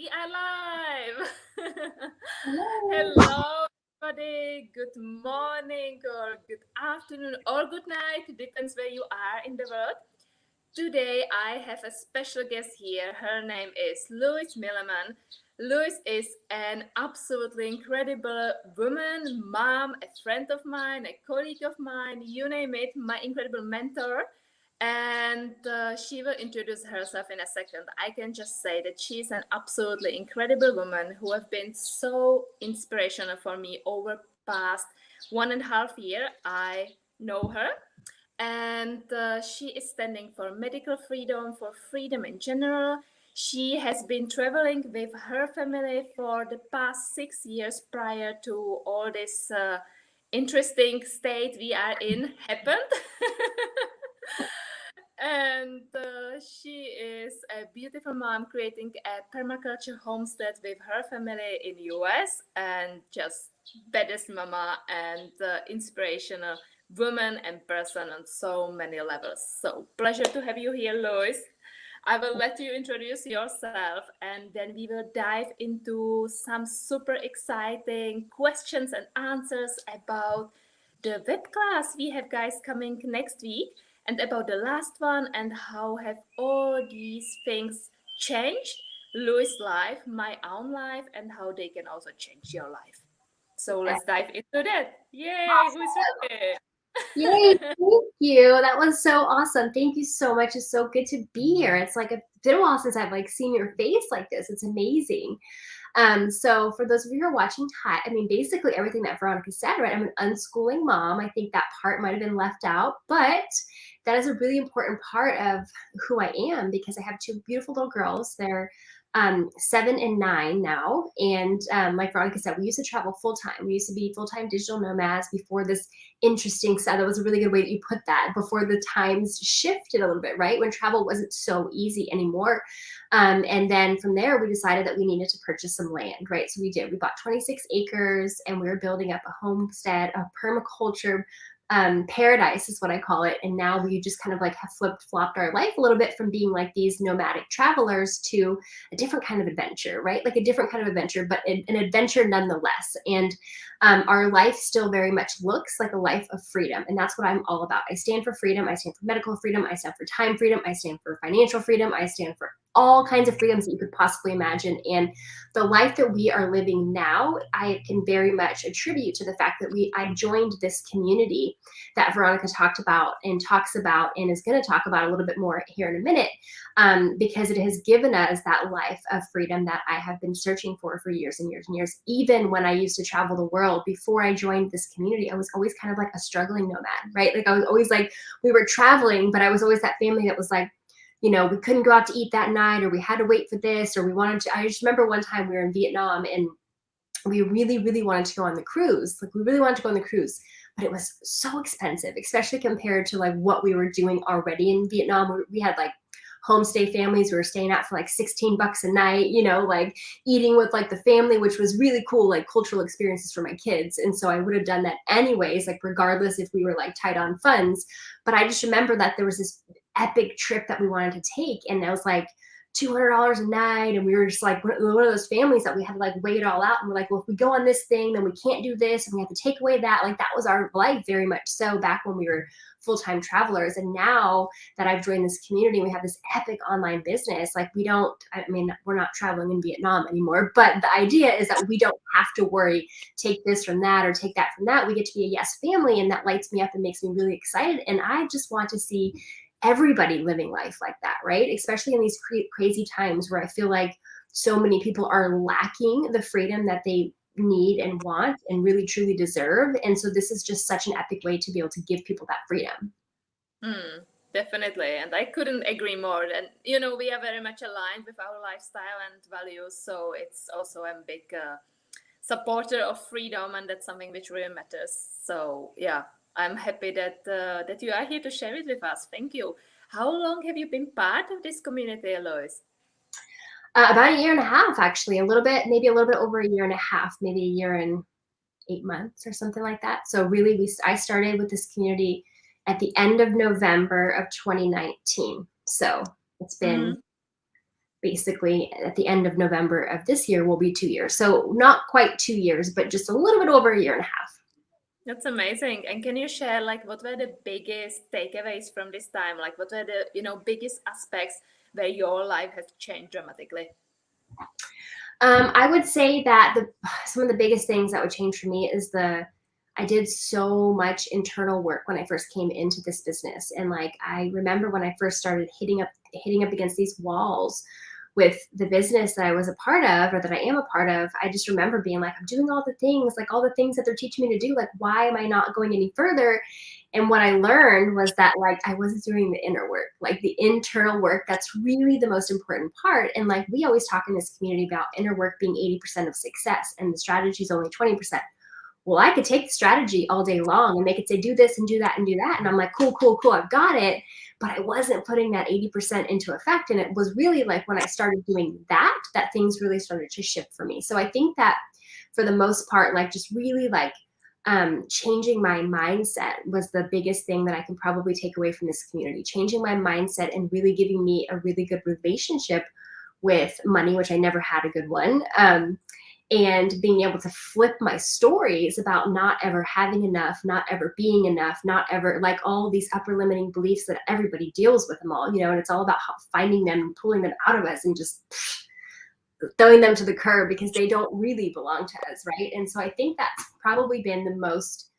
We are live. Hello. Hello, everybody. Good morning, or good afternoon, or good night. Depends where you are in the world. Today, I have a special guest here. Her name is Louise Milleman. Louise is an absolutely incredible woman, mom, a friend of mine, a colleague of mine, you name it, my incredible mentor. And she will introduce herself in a second. I can just say that she's an absolutely incredible woman who have been so inspirational for me over past 1.5 year. I know her, and she is standing for medical freedom, for freedom in general. She has been traveling with her family for the past 6 years prior to all this interesting state we are in happened. And she is a beautiful mom creating a permaculture homestead with her family in US, and just baddest mama and inspirational woman and person on so many levels. So pleasure to have you here, Lois. I will let you introduce yourself, and then we will dive into some super exciting questions and answers about the web class we have, guys, coming next week, and about the last one, and how have all these things changed Louis' life, my own life, and how they can also change your life. So let's dive into that. Yay, who's ready? Yay, thank you. That was so awesome. Thank you so much. It's so good to be here. It's like it's been a while since I've like seen your face like this. It's amazing. So for those of you who are watching, hi. I mean, basically everything that Veronica said, right? I'm an unschooling mom. I think that part might have been left out, but that is a really important part of who I am because I have two beautiful little girls. They're 7 and 9 now. And like Veronica said, we used to travel full time. We used to be full-time digital nomads before this interesting side. That was a really good way that you put that, before the times shifted a little bit, right? When travel wasn't so easy anymore. And then from there, we decided that we needed to purchase some land, right? So we did. We bought 26 acres and we were building up a homestead, a permaculture paradise is what I call it. And now we just kind of like have flopped our life a little bit from being like these nomadic travelers to a different kind of adventure, right? Like a different kind of adventure, but an adventure nonetheless. And our life still very much looks like a life of freedom. And that's what I'm all about. I stand for freedom. I stand for medical freedom. I stand for time freedom. I stand for financial freedom. I stand for all kinds of freedoms that you could possibly imagine. And the life that we are living now, I can very much attribute to the fact that I joined this community that Veronica talked about and talks about and is going to talk about a little bit more here in a minute, because it has given us that life of freedom that I have been searching for years and years and years. Even when I used to travel the world before I joined this community, I was always kind of like a struggling nomad, right? Like I was always like, we were traveling, but I was always that family that was like, you know, we couldn't go out to eat that night, or we had to wait for this, or we wanted to. I just remember one time we were in Vietnam and we really, really wanted to go on the cruise. Like we really wanted to go on the cruise, but it was so expensive, especially compared to like what we were doing already in Vietnam. We had like homestay families. We were staying out for like 16 bucks a night, you know, like eating with like the family, which was really cool, like cultural experiences for my kids. And so I would have done that anyways, like regardless if we were like tight on funds. But I just remember that there was this epic trip that we wanted to take. And I was like, $200 a night, and we were just like one of those families that we had to like weigh it all out, and we're like, well, if we go on this thing, then we can't do this, and we have to take away that. Like that was our life very much so back when we were full-time travelers. And now that I've joined this community, we have this epic online business. Like I mean, we're not traveling in Vietnam anymore, but the idea is that we don't have to worry, take this from that or take that from that. We get to be a yes family, and that lights me up and makes me really excited. And I just want to see everybody living life like that, right? Especially in these crazy times where I feel like so many people are lacking the freedom that they need and want and really truly deserve. And so this is just such an epic way to be able to give people that freedom. Definitely, and I couldn't agree more. And you know, we are very much aligned with our lifestyle and values, so it's also a big supporter of freedom, and that's something which really matters. So yeah, I'm happy that that you are here to share it with us. Thank you. How long have you been part of this community, Lois? About a year and a half, actually, maybe a little bit over a year and a half, maybe a year and 8 months or something like that. So really, I started with this community at the end of November of 2019. So it's been basically at the end of November of this year will be 2 years. So not quite 2 years, but just a little bit over a year and a half. That's amazing. And can you share like what were the biggest takeaways from this time? Like what were the, biggest aspects where your life has changed dramatically? I would say that some of the biggest things that would change for me is I did so much internal work when I first came into this business. And like, I remember when I first started hitting up against these walls with the business that I was a part of, or that I am a part of, I just remember being like, I'm doing all the things that they're teaching me to do. Like, why am I not going any further? And what I learned was that like I wasn't doing the inner work, like the internal work. That's really the most important part. And like we always talk in this community about inner work being 80% of success and the strategy is only 20%. Well, I could take the strategy all day long and make it say, do this and do that and do that. And I'm like, cool, I've got it. But I wasn't putting that 80% into effect. And it was really like when I started doing that things really started to shift for me. So I think that for the most part, like just really like changing my mindset was the biggest thing that I can probably take away from this community. Changing my mindset and really giving me a really good relationship with money, which I never had a good one. And being able to flip my stories about not ever having enough, not ever being enough, not ever like all these upper limiting beliefs that everybody deals with them all, and it's all about finding them and pulling them out of us and just throwing them to the curb because they don't really belong to us, right? And so I think that's probably been the most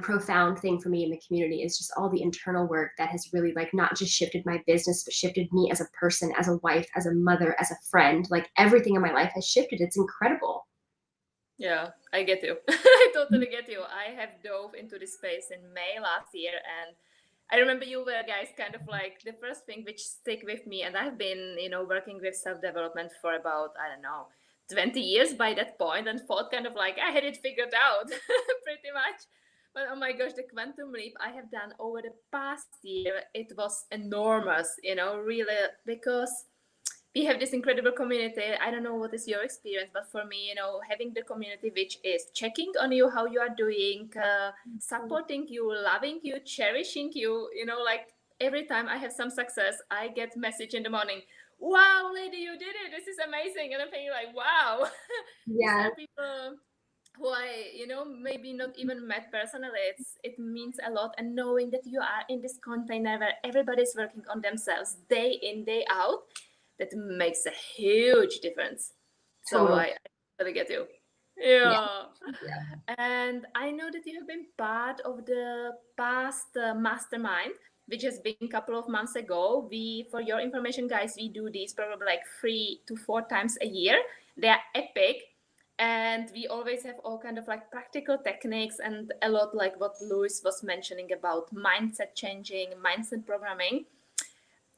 profound thing for me in the community is just all the internal work that has really like not just shifted my business, but shifted me as a person, as a wife, as a mother, as a friend. Like everything in my life has shifted. It's incredible. Yeah, I get you. I totally get you. I have dove into this space in May last year, and I remember you were guys kind of like the first thing which stick with me. And I've been, working with self-development for about, I don't know, 20 years by that point, and thought kind of like I had it figured out pretty much. But oh my gosh, the quantum leap I have done over the past year, it was enormous, really, because we have this incredible community. I don't know what is your experience, but for me, having the community which is checking on you, how you are doing, supporting you, loving you, cherishing you, like every time I have some success, I get message in the morning, wow, lady, you did it. This is amazing. And I'm thinking like, wow, these Yeah, are people who I, maybe not even met personally. It means a lot. And knowing that you are in this container where everybody's working on themselves day in, day out, that makes a huge difference. So totally. I totally get you. Yeah. Yeah. Yeah. And I know that you have been part of the past Mastermind, which has been a couple of months ago. For your information, guys, we do these probably like 3 to 4 times a year. They are epic. And we always have all kind of like practical techniques and a lot like what Louise was mentioning about mindset changing, mindset programming.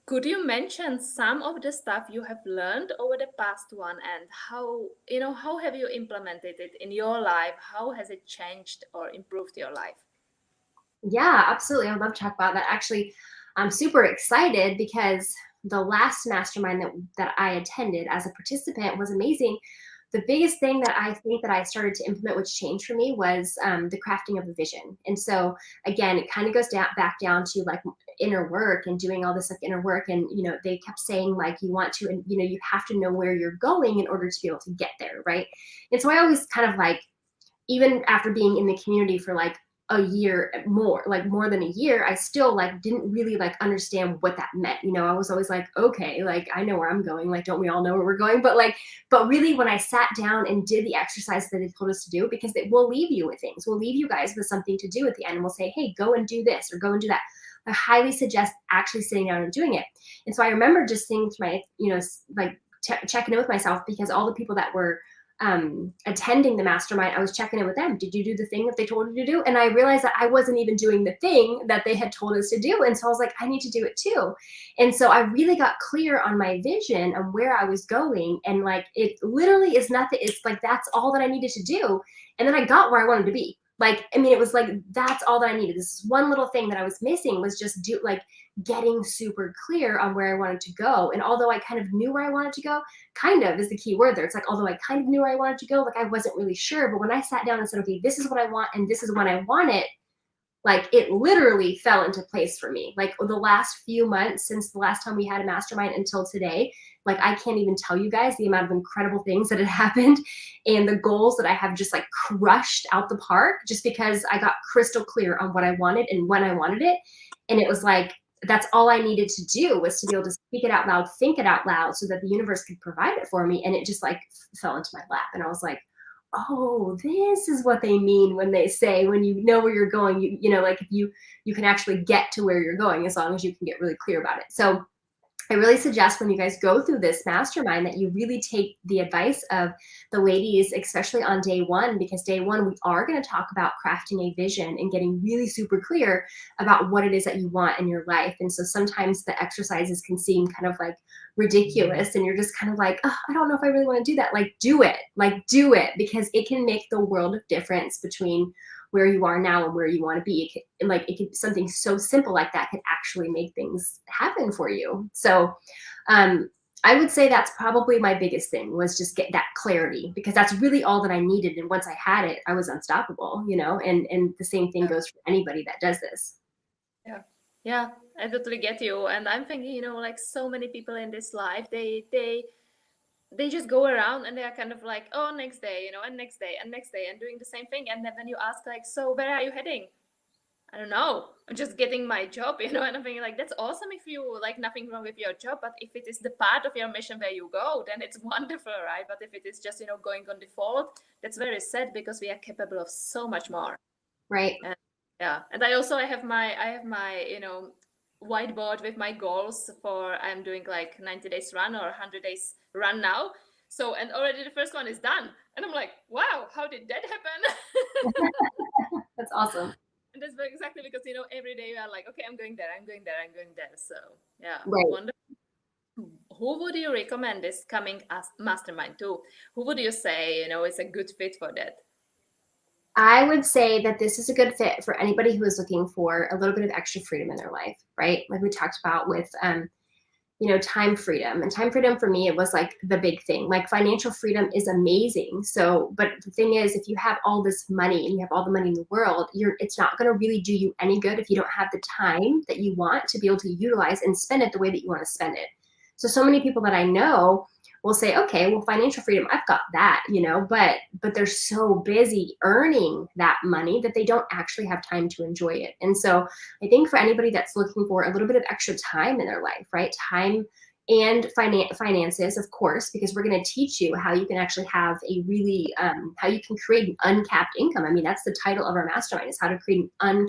Could you mention some of the stuff you have learned over the past one, and how have you implemented it in your life? How has it changed or improved your life? Yeah, absolutely. I would love to talk about that. Actually, I'm super excited because the last mastermind that I attended as a participant was amazing. The biggest thing that I think that I started to implement, which changed for me, was the crafting of a vision. And so again, it kind of goes back down to like inner work and doing all this like inner work. And they kept saying like you want to, and you have to know where you're going in order to be able to get there, right? And so I always kind of like, even after being in the community for like a year more, like more than a year, I still like didn't really like understand what that meant. I was always like, okay, like I know where I'm going. Like, don't we all know where we're going? But really when I sat down and did the exercise that they told us to do, because it will leave you with things. We'll leave you guys with something to do at the end. And we'll say, hey, go and do this or go and do that. I highly suggest actually sitting down and doing it. And so I remember just thinking to my, like checking in with myself, because all the people that were attending the mastermind, I was checking in with them. Did you do the thing that they told you to do? And I realized that I wasn't even doing the thing that they had told us to do. And so I was like, I need to do it too. And so I really got clear on my vision and where I was going. And like, it literally is nothing. It's like, that's all that I needed to do. And then I got where I wanted to be. Like, I mean, it was like, that's all that I needed. This one little thing that I was missing was just getting super clear on where I wanted to go. And although I kind of knew where I wanted to go, kind of is the key word there. It's like, although I kind of knew where I wanted to go, like I wasn't really sure. But when I sat down and said, okay, this is what I want and this is when I want it, Like it literally fell into place for me. Like the last few months since the last time we had a mastermind until today, like I can't even tell you guys the amount of incredible things that had happened and the goals that I have just like crushed out the park just because I got crystal clear on what I wanted and when I wanted it. And it was like, that's all I needed to do was to be able to speak it out loud, think it out loud so that the universe could provide it for me. And it just like fell into my lap. And I was like, oh, this is what they mean when they say, when you know where you're going, you know, like if you can actually get to where you're going as long as you can get really clear about it. So I really suggest when you guys go through this mastermind that you really take the advice of the ladies, especially on day one, because day one, we are going to talk about crafting a vision and getting really super clear about what it is that you want in your life. And so sometimes the exercises can seem kind of like ridiculous and you're just kind of like, oh, I don't know if I really want to do that. Like do it because it can make the world of difference between where you are now and where you want to be. It could something so simple like that could actually make things happen for you. So I would say that's probably my biggest thing was just get that clarity because that's really all that I needed. And once I had it, I was unstoppable, you know, and the same thing goes for anybody that does this. Yeah, I totally get you. And I'm thinking, you know, like so many people in this life, they just go around and they are kind of like, oh, next day, you know, and next day and next day and doing the same thing. And then when you ask like, so where are you heading? I don't know. I'm just getting my job, you know, and I'm thinking like, that's awesome if you like nothing wrong with your job. But if it is the part of your mission where you go, then it's wonderful, right? But if it is just, you know, going on default, that's very sad because we are capable of so much more. Right. And, yeah. And I have my, you know, whiteboard with my goals for I'm doing like 90 days run or 100 days run now. So, and already the first one is done. And I'm like, wow, how did that happen? That's awesome. And that's exactly because, you know, every day you are like, okay, I'm going there, I'm going there, I'm going there. So, yeah, Right. wonderful. Who would you recommend this coming as mastermind to? Who would you say, you know, is a good fit for that? I would say that this is a good fit for anybody who is looking for a little bit of extra freedom in their life, right? Like we talked about with, you know, time freedom. And time freedom for me, it was like the big thing. Like financial freedom is amazing. So, but the thing is, if you have all this money and you have all the money in the world, it's not going to really do you any good if you don't have the time that you want to be able to utilize and spend it the way that you want to spend it. So many people that I know will say, okay, well, financial freedom, I've got that, you know, but they're so busy earning that money that they don't actually have time to enjoy it. And so I think for anybody that's looking for a little bit of extra time in their life, right? Time and finances, of course, because we're going to teach you how you can actually have a really, how you can create an uncapped income. I mean, that's the title of our mastermind is how to create an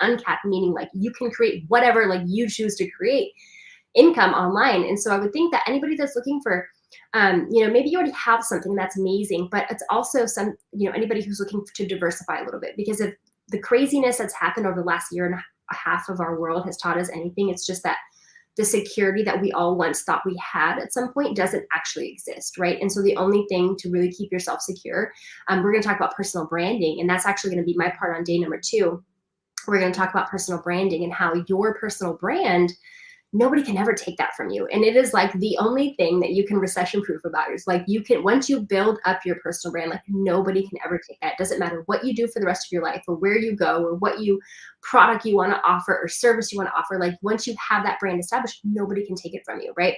uncapped meaning like you can create whatever like you choose to create income online. And so I would think that anybody that's looking for, you know, maybe you already have something that's amazing, but it's also some, you know, anybody who's looking to diversify a little bit because of the craziness that's happened over the last year and a half of our world has taught us anything. It's just that the security that we all once thought we had at some point doesn't actually exist, right? And so the only thing to really keep yourself secure, we're going to talk about personal branding, and that's actually going to be my part on day number 2. We're going to talk about personal branding and how your personal brand, nobody can ever take that from you. And it is like the only thing that you can recession proof about is like you can, once you build up your personal brand, like nobody can ever take that. It doesn't matter what you do for the rest of your life or where you go or what product you want to offer or service you want to offer. Like once you have that brand established, nobody can take it from you, right?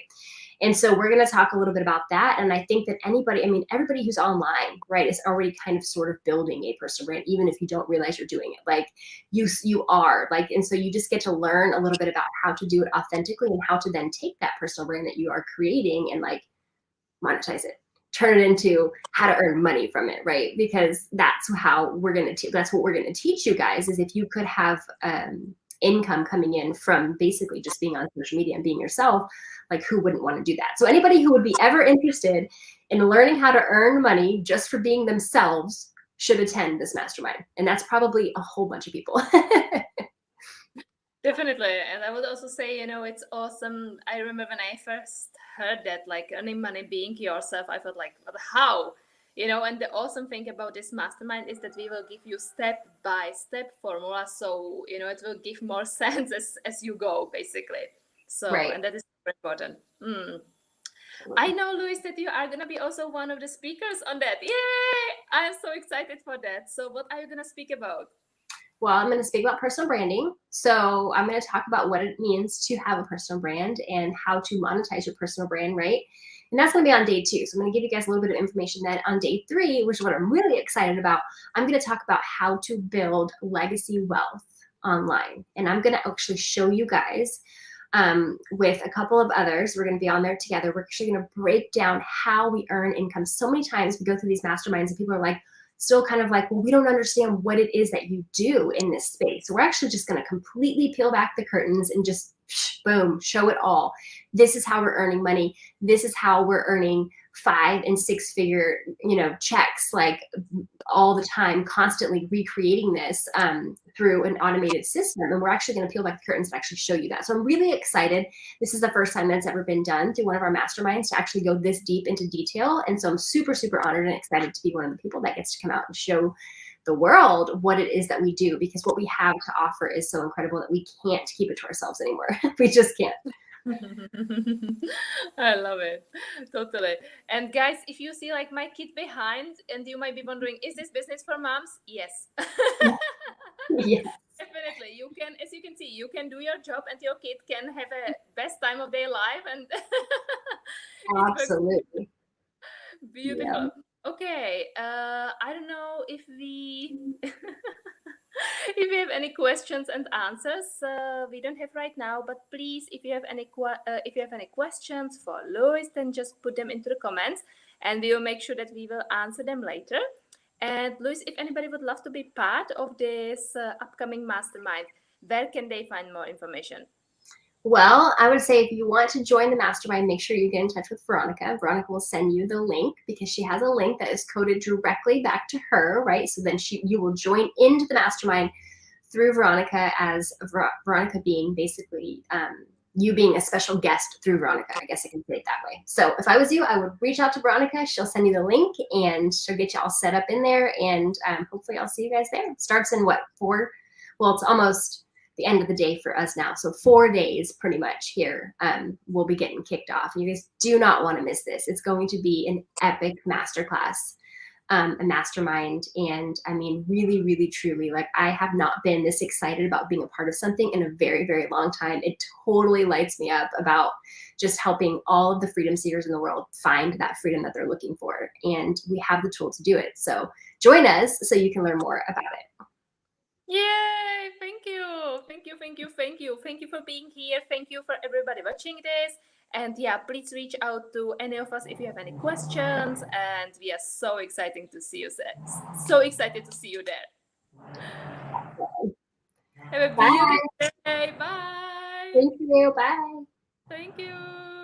And so we're going to talk a little bit about that. And I think that everybody who's online, right, is already kind of sort of building a personal brand, even if you don't realize you're doing it. Like you are like, and so you just get to learn a little bit about how to do it authentically and how to then take that personal brand that you are creating and like monetize it, turn it into how to earn money from it, right? Because that's how that's what we're going to teach you guys is if you could have income coming in from basically just being on social media and being yourself, like who wouldn't want to do that? So anybody who would be ever interested in learning how to earn money just for being themselves should attend this mastermind. And that's probably a whole bunch of people. Definitely. And I would also say, you know, it's awesome. I remember when I first heard that, like earning money, being yourself, I felt like, but how? You know, and the awesome thing about this mastermind is that we will give you step-by-step formula. So, you know, it will give more sense as you go, basically. So, Right. and that is very important. I know, Louise, that you are going to be also one of the speakers on that. Yay! I'm so excited for that. So what are you going to speak about? Well, I'm going to speak about personal branding. So I'm going to talk about what it means to have a personal brand and how to monetize your personal brand, right? And that's going to be on day 2. So I'm going to give you guys a little bit of information. Then on day 3, which is what I'm really excited about, I'm going to talk about how to build legacy wealth online. And I'm going to actually show you guys with a couple of others. We're going to be on there together. We're actually going to break down how we earn income. So many times we go through these masterminds and people are like, still kind of like, well, we don't understand what it is that you do in this space. So we're actually just going to completely peel back the curtains and just boom, show it all. This is how we're earning money. This is how we're earning 5 and 6 figure, checks, like all the time, constantly recreating this through an automated system. And we're actually going to peel back the curtains and actually show you that. So I'm really excited. This is the first time that's ever been done through one of our masterminds to actually go this deep into detail. And so I'm super, super honored and excited to be one of the people that gets to come out and show the world what it is that we do, because what we have to offer is so incredible that we can't keep it to ourselves anymore. We just can't. I love it. Totally. And guys, if you see like my kid behind and you might be wondering, is this business for moms? Yes. Yeah. Definitely. You can, as you can see, you can do your job and your kid can have a best time of their life. And Absolutely. Beautiful. Yeah. Okay. I don't know if we if you have any questions and answers. We don't have right now, but please, if you have any questions for Louise, then just put them into the comments, and we will make sure that we will answer them later. And Louise, if anybody would love to be part of this upcoming mastermind, where can they find more information? Well, I would say if you want to join the mastermind, make sure you get in touch with Veronica. Veronica will send you the link because she has a link that is coded directly back to her, right? So then you will join into the mastermind through Veronica, as Veronica being basically you being a special guest through Veronica. I guess I can say it that way. So if I was you, I would reach out to Veronica. She'll send you the link and she'll get you all set up in there. And hopefully I'll see you guys there. It starts in what, 4? Well, it's almost the end of the day for us now. So 4 days pretty much here we'll be getting kicked off. You guys do not want to miss this. It's going to be an epic masterclass, a mastermind. And I mean, really, really, truly, like I have not been this excited about being a part of something in a very, very long time. It totally lights me up about just helping all of the freedom seekers in the world find that freedom that they're looking for. And we have the tool to do it. So join us so you can learn more about it. Yay! Thank you. Thank you. Thank you. Thank you. Thank you for being here. Thank you for everybody watching this. And yeah, please reach out to any of us if you have any questions. And we are so excited to see you there. So excited to see you there. Have a beautiful day. Bye. Thank you. Bye. Thank you.